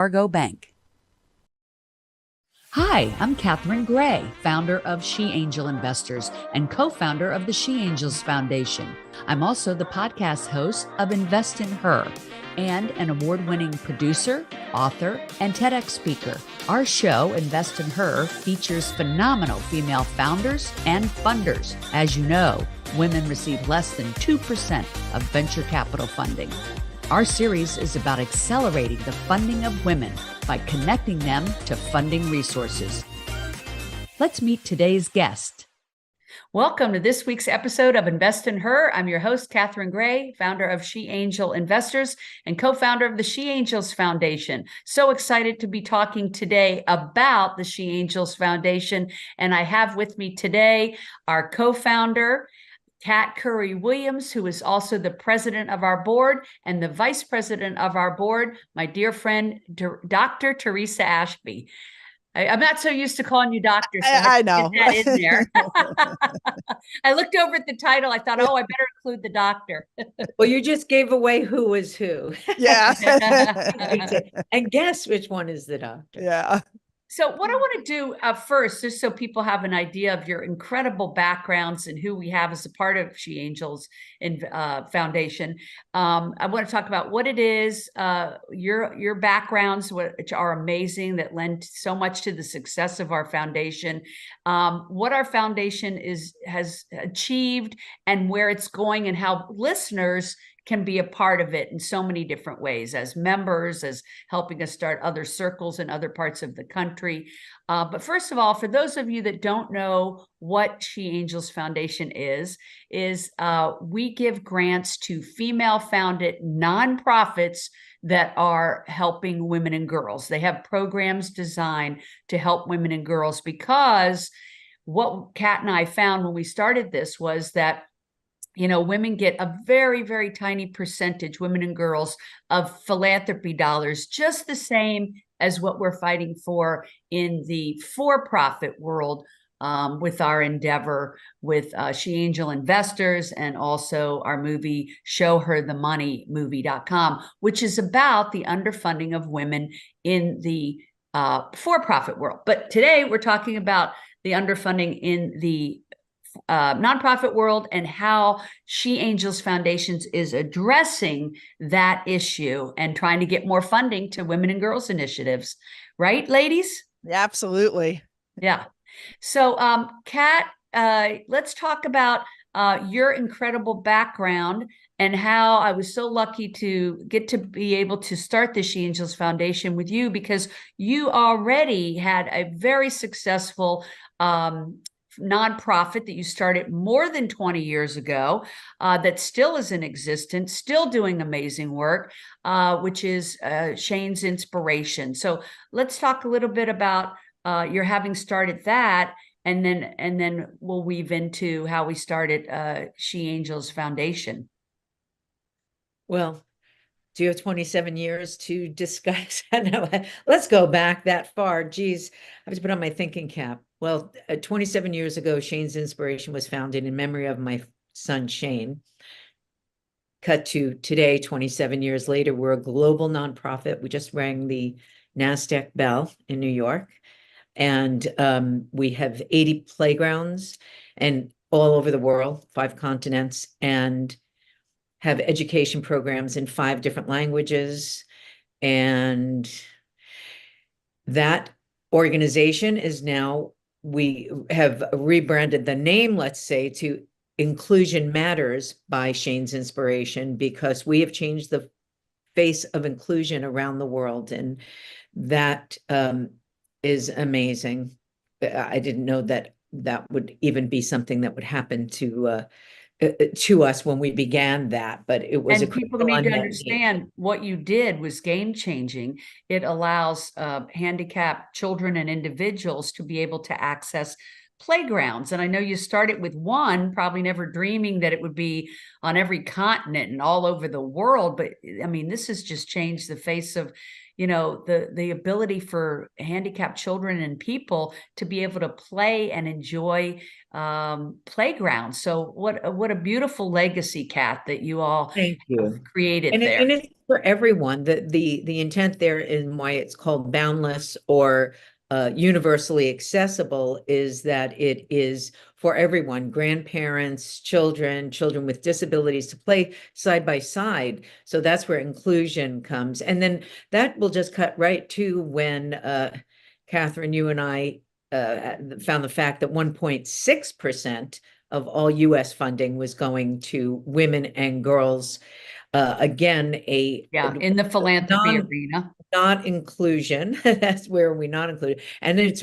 Fargo Bank. Hi, I'm Catherine Gray, founder of She Angel Investors and co-founder of the She Angels Foundation. I'm also the podcast host of Invest in Her and an award-winning producer, author, and TEDx speaker. Our show, Invest in Her, features phenomenal female founders and funders. As you know, women receive less than 2% of venture capital funding. Our series is about accelerating the funding of women by connecting them to funding resources. Let's meet today's guest. Welcome to this week's episode of Invest in Her. I'm your host, Catherine Gray, founder of She Angel Investors and co-founder of the She Angels Foundation. So excited to be talking today about the She Angels Foundation. And I have with me today our co-founder, Kat Curry-Williams, who is also the president of our board, and the vice president of our board, my dear friend, Dr. Theresa Ashby. I'm not so used to calling you doctor, so I know. Get that in there. I looked over at the title. I thought, oh, I better include the doctor. Well, you just gave away who was who. Yeah. And guess which one is the doctor. Yeah. So what I want to do first, just so people have an idea of your incredible backgrounds and who we have as a part of She Angels Foundation, I want to talk about what it is, your backgrounds, which are amazing, that lend so much to the success of our foundation, what our foundation has achieved and where it's going, and how listeners can be a part of it in so many different ways, as members, as helping us start other circles in other parts of the country. But first of all, for those of you that don't know what She Angels Foundation is we give grants to female-founded nonprofits that are helping women and girls. They have programs designed to help women and girls, because what Kat and I found when we started this was that women get a very, very tiny percentage, women and girls, of philanthropy dollars, just the same as what we're fighting for in the for-profit world with our endeavor with She Angel Investors, and also our movie, ShowHerTheMoneyMovie.com, which is about the underfunding of women in the for-profit world. But today we're talking about the underfunding in the nonprofit world, and how She Angels Foundations is addressing that issue and trying to get more funding to women and girls initiatives. Right, ladies? Yeah, absolutely. Yeah. So, Kat, let's talk about your incredible background and how I was so lucky to get to be able to start the She Angels Foundation with you, because you already had a very successful nonprofit that you started more than 20 years ago, that still is in existence, still doing amazing work, which is Shane's Inspiration. So let's talk a little bit about your having started that, and then we'll weave into how we started She Angels Foundation. Well, do you have 27 years to discuss? No, let's go back that far. Geez, I was put on my thinking cap. Well, 27 years ago, Shane's Inspiration was founded in memory of my son, Shane. Cut to today, 27 years later, we're a global nonprofit. We just rang the NASDAQ bell in New York. And we have 80 playgrounds and all over the world, 5 continents, and have education programs in 5 different languages. And that organization is now, we have rebranded the name, let's say, to Inclusion Matters by Shane's Inspiration, because we have changed the face of inclusion around the world. And that is amazing. I didn't know that that would even be something that would happen to us when we began that, but it was. And people need to understand what you did was game changing. It allows handicapped children and individuals to be able to access playgrounds. And I know you started with one, probably never dreaming that it would be on every continent and all over the world. But I mean, this has just changed the face of, the ability for handicapped children and people to be able to play and enjoy playgrounds. So what a beautiful legacy, Kat, that you all Thank have you. created there. And it's for everyone. The intent there in why it's called boundless or universally accessible is that it is for everyone, grandparents, children, children with disabilities to play side by side. So that's where inclusion comes. And then that will just cut right to when Catherine, you and I found the fact that 1.6% of all US funding was going to women and girls. Again, Yeah, in the philanthropy non arena. not inclusion. That's where we not included, and it's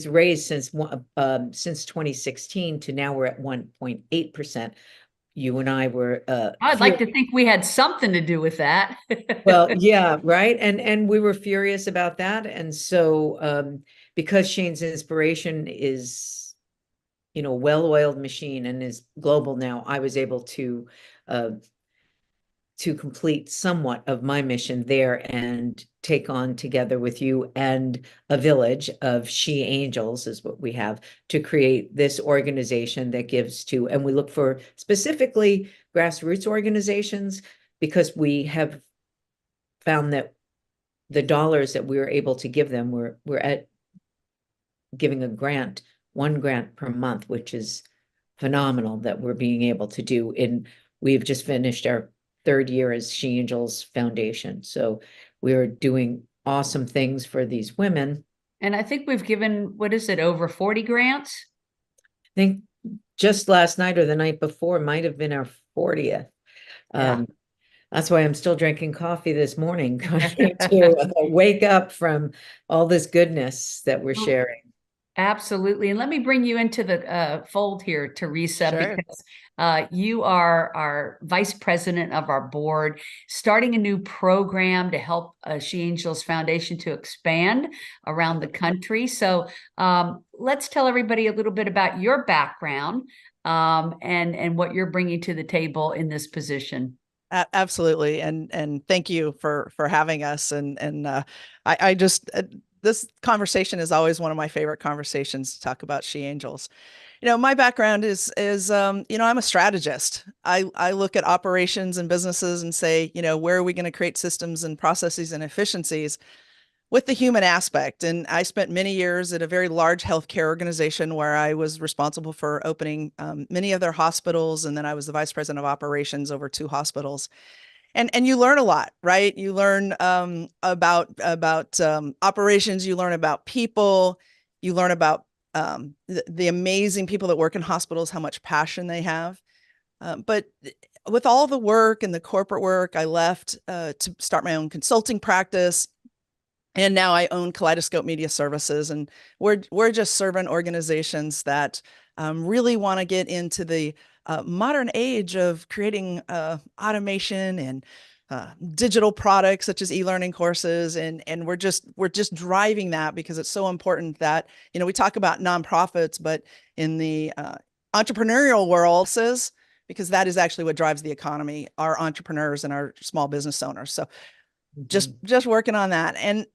raised since 2016 to now we're at 1.8%. You and I were I'd like to think we had something to do with that. well, yeah, right. And we were furious about that. And so because Shane's inspiration is, a well-oiled machine and is global now, I was able uh to complete somewhat of my mission there and take on together with you and a village of She Angels is what we have to create this organization that gives to, and we look for specifically grassroots organizations because we have found that the dollars that we were able to give them, we're at giving one grant per month, which is phenomenal that we're being able to do. And we've just finished our third year as She Angels Foundation. So we're doing awesome things for these women. And I think we've given, what is it, over 40 grants? I think just last night or the night before might have been our 40th. Yeah. That's why I'm still drinking coffee this morning, trying to wake up from all this goodness that we're sharing. Absolutely. And let me bring you into the fold here, Theresa, Sure. because you are our vice president of our board, starting a new program to help She Angels Foundation to expand around the country. So let's tell everybody a little bit about your background and what you're bringing to the table in this position. Absolutely. And thank you for having us. I just, this conversation is always one of my favorite conversations to talk about She Angels. My background is I'm a strategist. I look at operations and businesses and say, where are we going to create systems and processes and efficiencies with the human aspect. And I spent many years at a very large healthcare organization where I was responsible for opening many of their hospitals. And then I was the vice president of operations over 2 hospitals. And you learn a lot, right? You learn about operations. You learn about people. You learn about the amazing people that work in hospitals, how much passion they have. But with all the work and the corporate work, I left to start my own consulting practice. And now I own Kaleidoscope Media Services, and we're just serving organizations that really want to get into the modern age of creating automation and digital products such as e-learning courses, and we're just driving that because it's so important that we talk about nonprofits, but in the entrepreneurial world, because that is actually what drives the economy, our entrepreneurs and our small business owners. So just working on that. And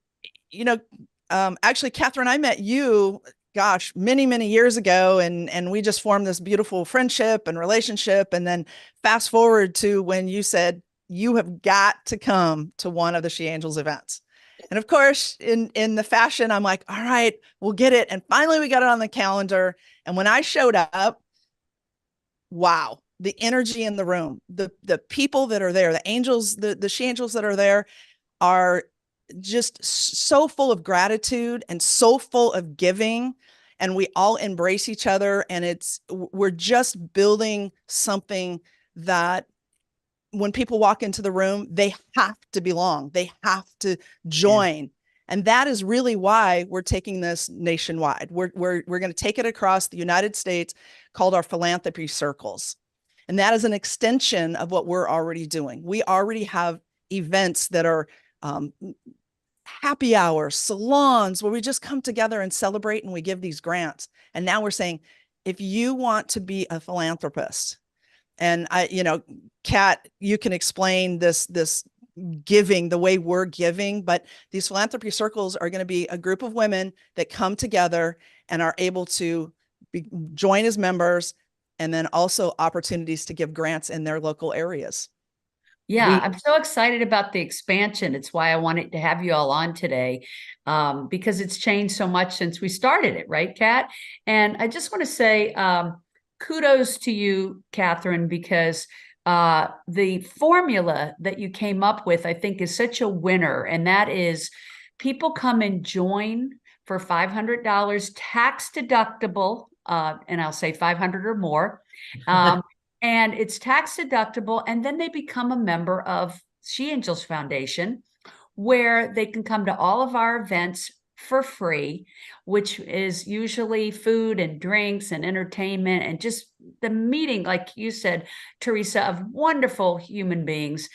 actually, Catherine, I met you, gosh, many, many years ago, and we just formed this beautiful friendship and relationship. And then fast forward to when you said you have got to come to one of the She Angels events. And of course, in the fashion, I'm like, all right, we'll get it. And finally, we got it on the calendar. And when I showed up, wow, the energy in the room, the people that are there, the angels, the She Angels that are there are just so full of gratitude and so full of giving, and we all embrace each other, and we're just building something that when people walk into the room, they have to belong, they have to join. Yeah. And that is really why we're taking this nationwide. We're going to take it across the United States, called our philanthropy circles. And that is an extension of what we're already doing. We already have events that are happy hours, salons, where we just come together and celebrate, and we give these grants. And now we're saying, if you want to be a philanthropist, and Kat, you can explain this giving the way we're giving, but these philanthropy circles are going to be a group of women that come together and are able to join as members, and then also opportunities to give grants in their local areas. Yeah, I'm so excited about the expansion. It's why I wanted to have you all on today, because it's changed so much since we started it, right, Kat? And I just want to say kudos to you, Catherine, because the formula that you came up with, I think, is such a winner. And that is people come and join for $500 tax deductible, and I'll say 500 or more. And it's tax deductible. And then they become a member of She Angels Foundation, where they can come to all of our events for free, which is usually food and drinks and entertainment and just the meeting, like you said, Theresa, of wonderful human beings,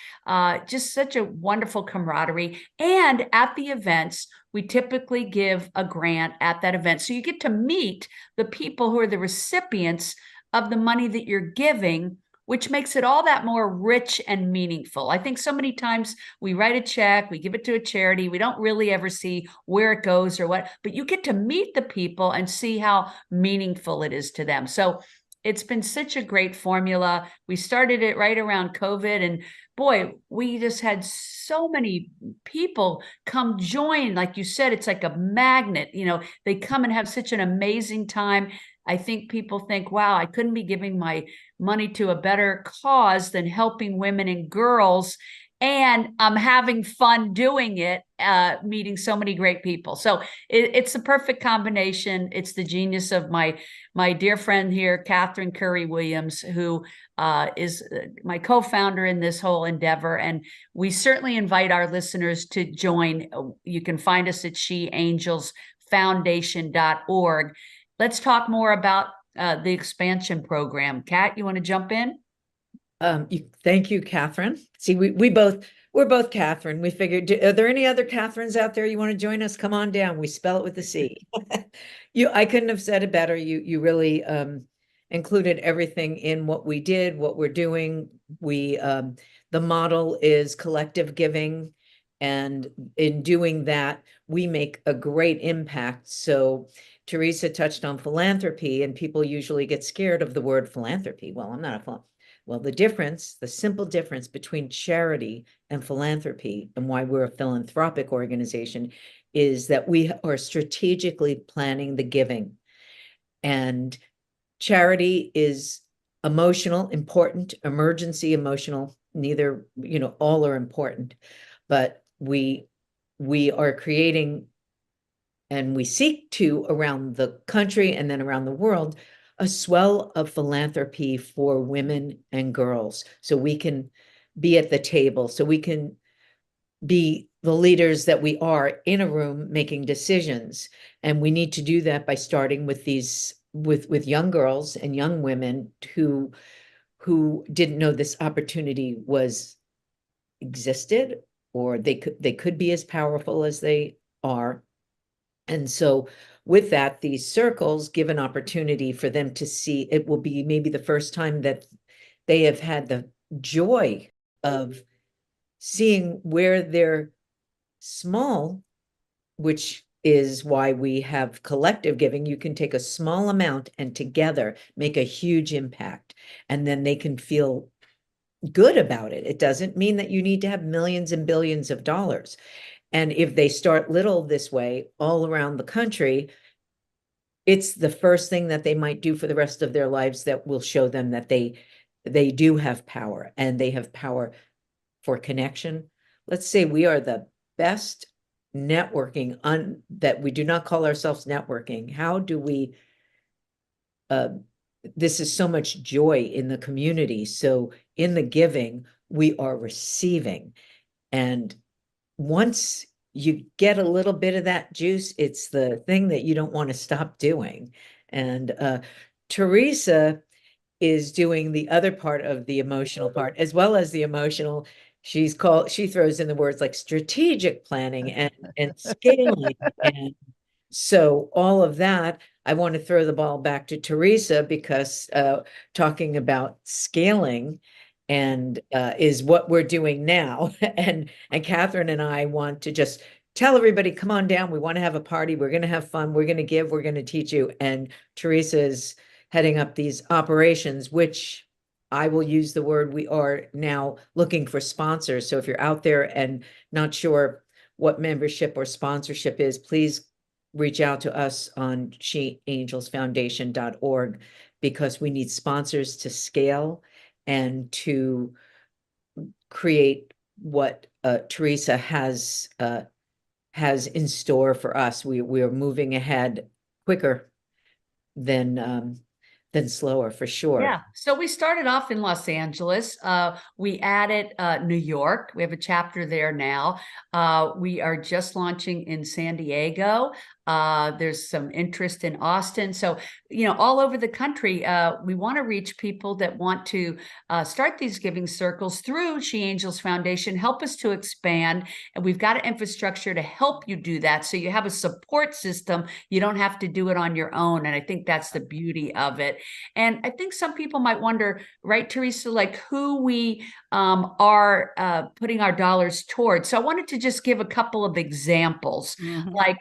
just such a wonderful camaraderie. And at the events, we typically give a grant at that event. So you get to meet the people who are the recipients of the money that you're giving, which makes it all that more rich and meaningful. I think so many times we write a check, we give it to a charity, we don't really ever see where it goes or what, but you get to meet the people and see how meaningful it is to them. So it's been such a great formula. We started it right around COVID, and boy, we just had so many people come join. Like you said, it's like a magnet. They come and have such an amazing time. I think people think, wow, I couldn't be giving my money to a better cause than helping women and girls. And I'm having fun doing it, meeting so many great people. So it's the perfect combination. It's the genius of my dear friend here, Catherine Curry Williams, who is my co-founder in this whole endeavor. And we certainly invite our listeners to join. You can find us at sheangelsfoundation.org. Let's talk more about the expansion program. Kat, you want to jump in? Thank you, Catherine. See, we're both Catherine. We figured, are there any other Catherines out there you want to join us? Come on down. We spell it with a C. I couldn't have said it better. You really included everything in what we did, what we're doing. The model is collective giving, and in doing that, we make a great impact. So Theresa touched on philanthropy, and people usually get scared of the word philanthropy. Well, I'm not a philanthropist. Well, the simple difference between charity and philanthropy, and why we're a philanthropic organization, is that we are strategically planning the giving. And charity is emotional, important, emergency emotional, neither, all are important, but we are creating, and we seek to, around the country and then around the world, a swell of philanthropy for women and girls, so we can be at the table, so we can be the leaders that we are in a room making decisions. And we need to do that by starting with with young girls and young women who didn't know this opportunity existed, or they could be as powerful as they are. And so with that, these circles give an opportunity for them to see. It will be maybe the first time that they have had the joy of seeing where they're small, which is why we have collective giving. You can take a small amount and together make a huge impact, and then they can feel good about it. It doesn't mean that you need to have millions and billions of dollars. And if they start little this way all around the country, it's the first thing that they might do for the rest of their lives that will show them that they do have power, and they have power for connection. Let's say we are the best networking that we do not call ourselves networking. How do we, this is so much joy in the community. So in the giving, we are receiving. And once you get a little bit of that juice, it's the thing that you don't want to stop doing. And Theresa is doing the other part of the emotional part, as well as the emotional. She throws in the words like strategic planning and scaling. And so all of that, I want to throw the ball back to Theresa, because talking about scaling, and is what we're doing now. And Catherine and I want to just tell everybody, come on down. We want to have a party. We're going to have fun. We're going to give. We're going to teach you. And Theresa is heading up these operations, which I will use the word, we are now looking for sponsors. So if you're out there and not sure what membership or sponsorship is, please reach out to us on sheangelsfoundation.org, because we need sponsors to scale and to create what Theresa has in store for us. We are moving ahead quicker than slower, for sure. Yeah. So we started off in Los Angeles. We added New York. We have a chapter there now. We are just launching in San Diego. There's some interest in Austin. So, all over the country, we want to reach people that want to start these giving circles through She Angels Foundation, help us to expand. And we've got an infrastructure to help you do that. So you have a support system. You don't have to do it on your own. And I think that's the beauty of it. And I think some people might wonder, right, Theresa, like who we are putting our dollars towards. So I wanted to just give a couple of examples. Like,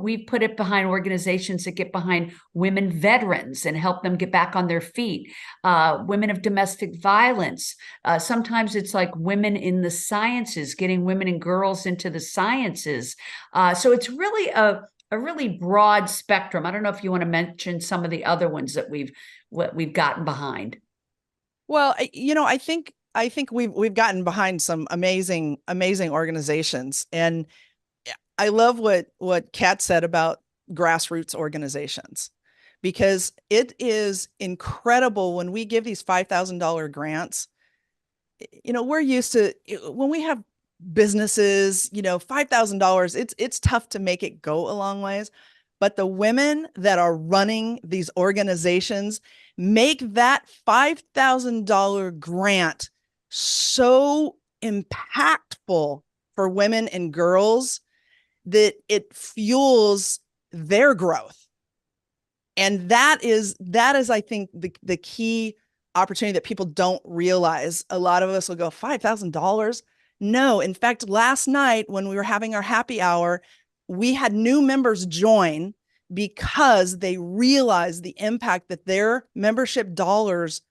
we've put it behind organizations that get behind women veterans and help them get back on their feet, women of domestic violence. Sometimes it's like women in the sciences, getting women and girls into the sciences. So it's really a really broad spectrum. I don't know if you want to mention some of the other ones that we've gotten behind. Well, I think we've gotten behind some amazing organizations, and I love what Kat said about grassroots organizations, because it is incredible when we give these $5,000 grants. We're used to, when we have businesses, $5,000, it's tough to make it go a long ways. But the women that are running these organizations make that $5,000 grant so impactful for women and girls that it fuels their growth. And that is, I think, the key opportunity that people don't realize. A lot of us will go, $5,000? No. In fact, last night when we were having our happy hour, we had new members join because they realized the impact that their membership dollars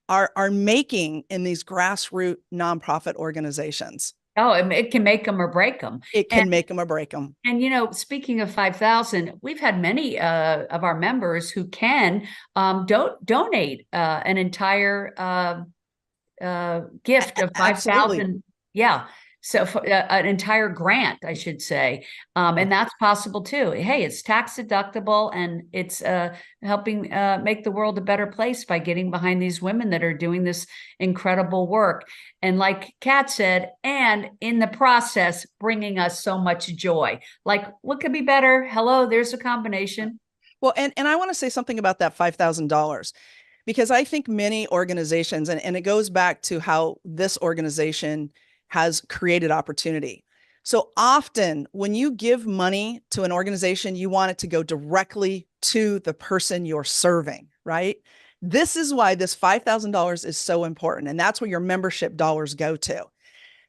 are making in these grassroots nonprofit organizations. Oh, it can make them or break them. It can make them or break them. And, speaking of 5,000, we've had many of our members who can donate an entire gift of 5,000. Yeah. So for, an entire grant, I should say. And that's possible too. Hey, it's tax deductible, and it's helping make the world a better place by getting behind these women that are doing this incredible work. And like Kat said, and in the process, bringing us so much joy. Like, what could be better? Hello, there's a combination. Well, and I want to say something about that $5,000, because I think many organizations, and it goes back to how this organization has created opportunity. So often when you give money to an organization, you want it to go directly to the person you're serving, right? This is why this $5,000 is so important. And that's where your membership dollars go to.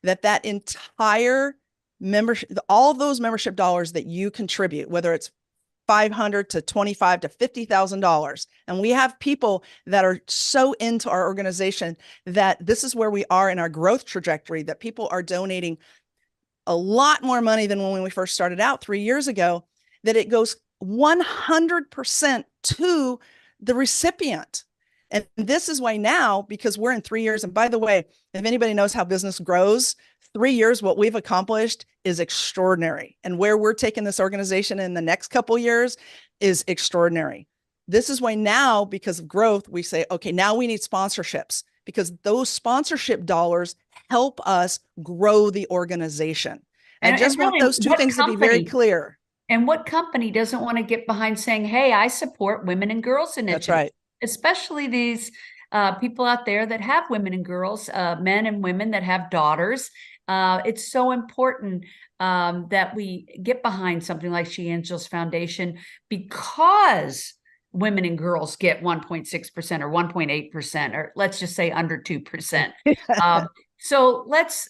That entire membership, all those membership dollars that you contribute, whether it's $500 to $25,000 to $50,000. And we have people that are so into our organization that this is where we are in our growth trajectory, that people are donating a lot more money than when we first started out 3 years ago, that it goes 100% to the recipient. And this is why now, because we're in 3 years, and by the way, if anybody knows how business grows, 3 years, what we've accomplished is extraordinary. And where we're taking this organization in the next couple of years is extraordinary. This is why now, because of growth, we say, okay, now we need sponsorships, because those sponsorship dollars help us grow the organization. And I just want those two things to be very clear. And what company doesn't want to get behind saying, hey, I support women and girls initiatives? That's right. Especially these people out there that have women and girls, men and women that have daughters. It's so important that we get behind something like She Angels Foundation, because women and girls get 1.6% or 1.8%, or let's just say under 2%. So let's,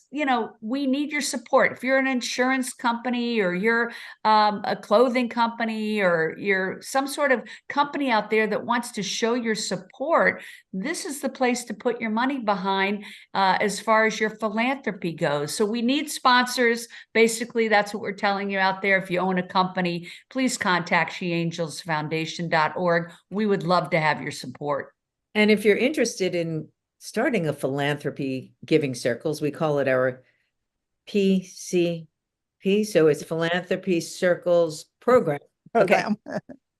we need your support. If you're an insurance company, or you're a clothing company, or you're some sort of company out there that wants to show your support, this is the place to put your money behind as far as your philanthropy goes. So we need sponsors. Basically, that's what we're telling you out there. If you own a company, please contact sheangelsfoundation.org. We would love to have your support. And if you're interested in starting a philanthropy giving circles, we call it our PCP. So it's Philanthropy Circles Program. Okay.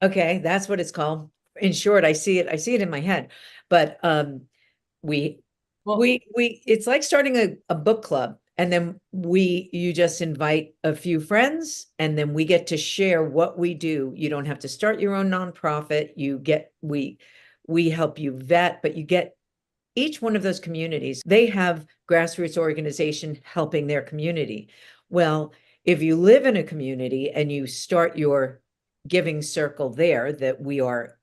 Okay, that's what it's called. In short, I see it in my head. But it's like starting a book club, and then you just invite a few friends, and then we get to share what we do. You don't have to start your own nonprofit. We help you vet, but you get each one of those communities, they have grassroots organization helping their community. Well, if you live in a community and you start your giving circle there, that we are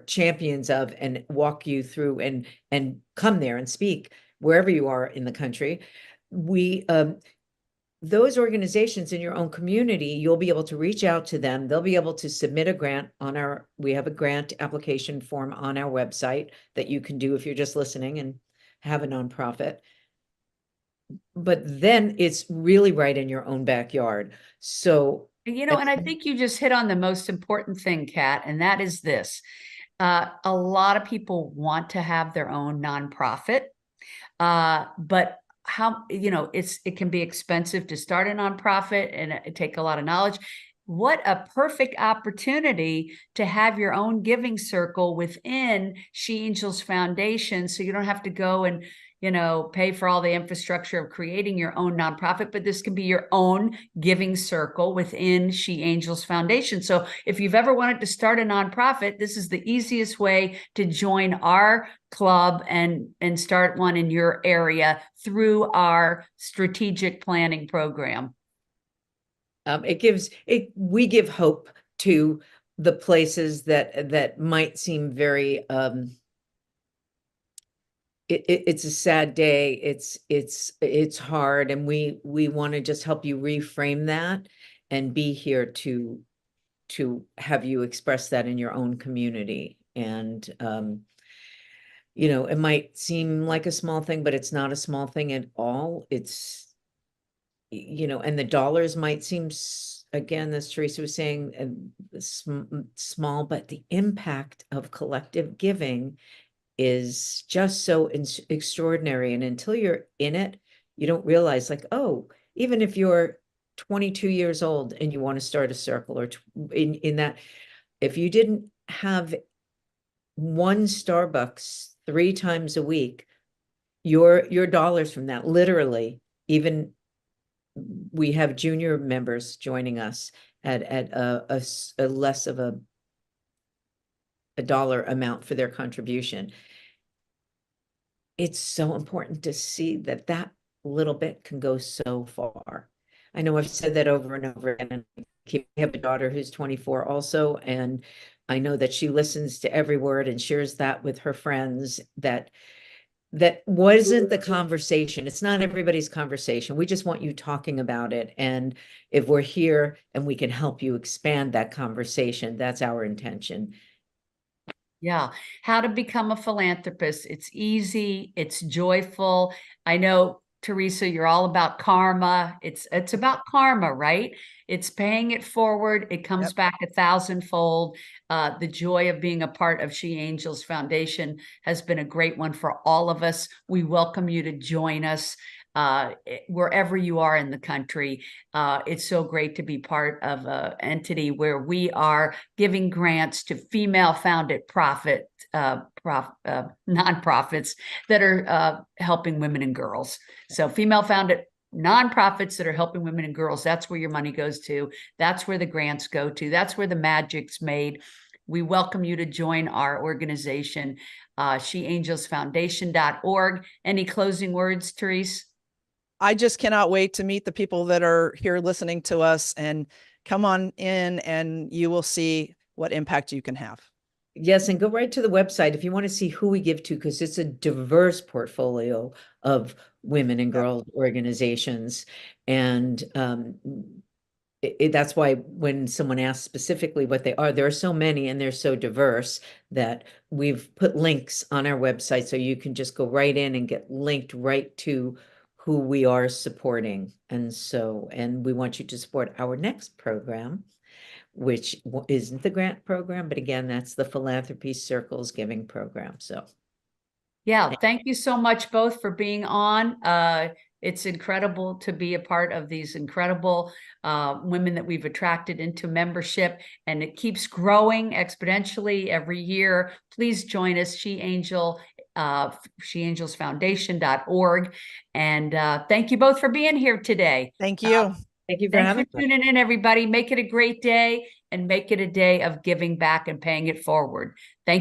champions of, and walk you through and come there and speak wherever you are in the country, those organizations in your own community, you'll be able to reach out to them. They'll be able to submit a grant we have a grant application form on our website that you can do if you're just listening and have a nonprofit. But then it's really right in your own backyard. So, and I think you just hit on the most important thing, Kat, and that is this. A lot of people want to have their own nonprofit, but how, it can be expensive to start a nonprofit, and it take a lot of knowledge. What a perfect opportunity to have your own giving circle within She Angels Foundation, so you don't have to go and pay for all the infrastructure of creating your own nonprofit, but this can be your own giving circle within She Angels Foundation. So if you've ever wanted to start a nonprofit, this is the easiest way to join our club and start one in your area through our strategic planning program. We give hope to the places that might seem very, it's a sad day. It's hard. And we want to just help you reframe that and be here to have you express that in your own community. And, it might seem like a small thing, but it's not a small thing at all. It's, and the dollars might seem, again, as Theresa was saying, small, but the impact of collective giving is just so extraordinary. And until you're in it, you don't realize, like, oh, even if you're 22 years old and you want to start a circle, or in that, if you didn't have one Starbucks 3 times a week, your dollars from that, literally, even we have junior members joining us at a less of a dollar amount for their contribution. It's so important to see that little bit can go so far. I know I've said that over and over again. I have a daughter who's 24 also, and I know that she listens to every word and shares that with her friends. That wasn't the conversation. It's not everybody's conversation. We just want you talking about it. And if we're here and we can help you expand that conversation, that's our intention. Yeah. How to become a philanthropist. It's easy. It's joyful. I know, Theresa, you're all about karma. It's about karma, right? It's paying it forward. It comes back 1,000-fold. The joy of being a part of She Angels Foundation has been a great one for all of us. We welcome you to join us wherever you are in the country. It's so great to be part of an entity where we are giving grants to female-founded nonprofits that are helping women and girls. So female-founded nonprofits that are helping women and girls, that's where your money goes to. That's where the grants go to. That's where the magic's made. We welcome you to join our organization, sheangelsfoundation.org. Any closing words, Theresa? I just cannot wait to meet the people that are here listening to us, and come on in and you will see what impact you can have. Yes, and go right to the website if you want to see who we give to, because it's a diverse portfolio of women and Yep. girl organizations. And that's why when someone asks specifically what they are, there are so many and they're so diverse that we've put links on our website so you can just go right in and get linked right to who we are supporting. And so, and we want you to support our next program, which isn't the grant program, but again, that's the Philanthropy Circles Giving Program. So, Yeah, thank you so much both for being on. It's incredible to be a part of these incredible women that we've attracted into membership, and it keeps growing exponentially every year. Please join us, SheAngelsFoundation.org. And thank you both for being here today. Thank you. thank you for Thanks for having us. tuning in, everybody. Make it a great day and make it a day of giving back and paying it forward. Thank